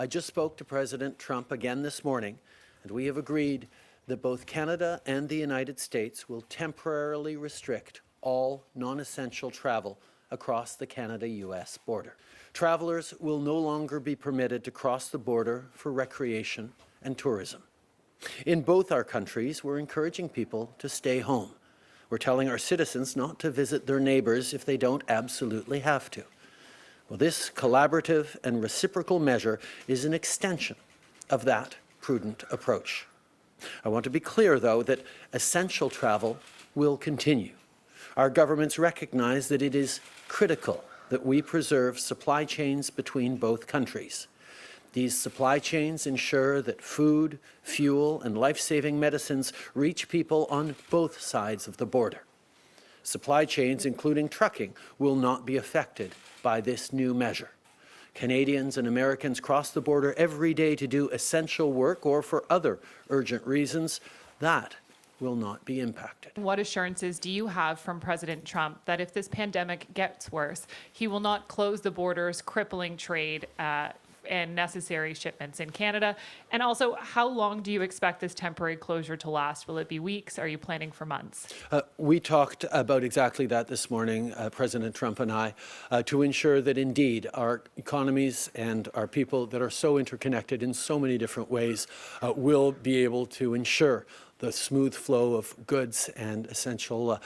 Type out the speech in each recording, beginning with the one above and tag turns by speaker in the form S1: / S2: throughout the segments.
S1: I just spoke to President Trump again this morning, and we have agreed that both Canada and the United States will temporarily restrict all non-essential travel across the Canada-U.S. border. Travelers will no longer be permitted to cross the border for recreation and tourism. In both our countries, we're encouraging people to stay home. We're telling our citizens not to visit their neighbours if they don't absolutely have to. Well, this collaborative and reciprocal measure is an extension of that prudent approach. I want to be clear, though, that essential travel will continue. Our governments recognize that it is critical that we preserve supply chains between both countries. These supply chains ensure that food, fuel, and life-saving medicines reach people on both sides of the border. Supply chains, including trucking, will not be affected by this new measure. Canadians and Americans cross the border every day to do essential work or for other urgent reasons. That will not be impacted.
S2: What assurances do you have from President Trump that if this pandemic gets worse, he will not close the borders, crippling trade and necessary shipments in Canada? And also, how long do you expect this temporary closure to last? Will it be weeks? Are you planning for months?
S1: We talked about exactly that this morning, President Trump and I, to ensure that indeed our economies and our people that are so interconnected in so many different ways will be able to ensure the smooth flow of goods and essential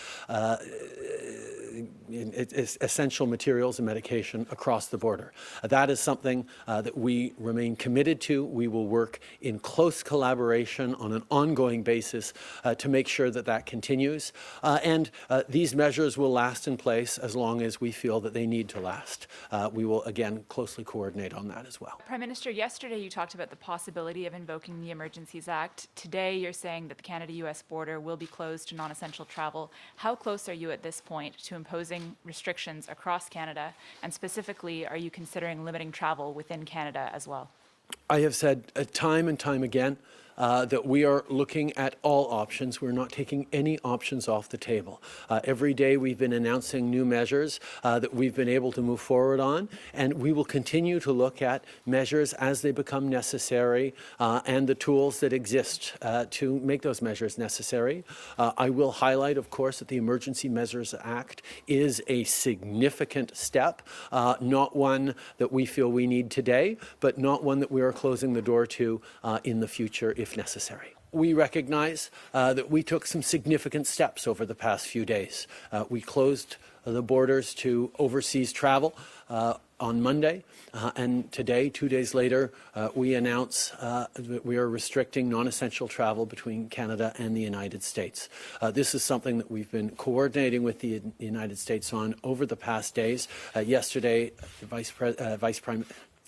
S1: materials and medication across the border. That is something that we remain committed to. We will work in close collaboration on an ongoing basis to make sure that that continues. And these measures will last in place as long as we feel that they need to last. We will, again, closely coordinate on that as well.
S3: Prime Minister, yesterday you talked about the possibility of invoking the Emergencies Act. Today you're saying that the Canada-U.S. border will be closed to non-essential travel. How close are you at this point to imposing restrictions across Canada? And specifically, are you considering limiting travel within Canada as well?
S1: I have said time and time again that we are looking at all options. We're not taking any options off the table. Every day we've been announcing new measures that we've been able to move forward on, and we will continue to look at measures as they become necessary and the tools that exist to make those measures necessary. I will highlight, of course, that the Emergency Measures Act is a significant step, not one that we feel we need today, but not one that we are closing the door to in the future if necessary. We recognize that we took some significant steps over the past few days. We closed the borders to overseas travel on Monday, and today, 2 days later, we announce that we are restricting non-essential travel between Canada and the United States. This is something that we've been coordinating with the United States on over the past days. Yesterday,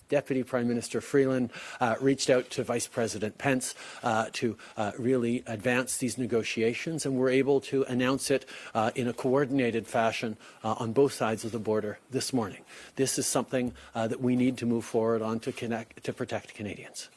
S1: Deputy Prime Minister Freeland reached out to Vice President Pence to really advance these negotiations, and we're able to announce it in a coordinated fashion on both sides of the border this morning. This is something that we need to move forward on to protect Canadians.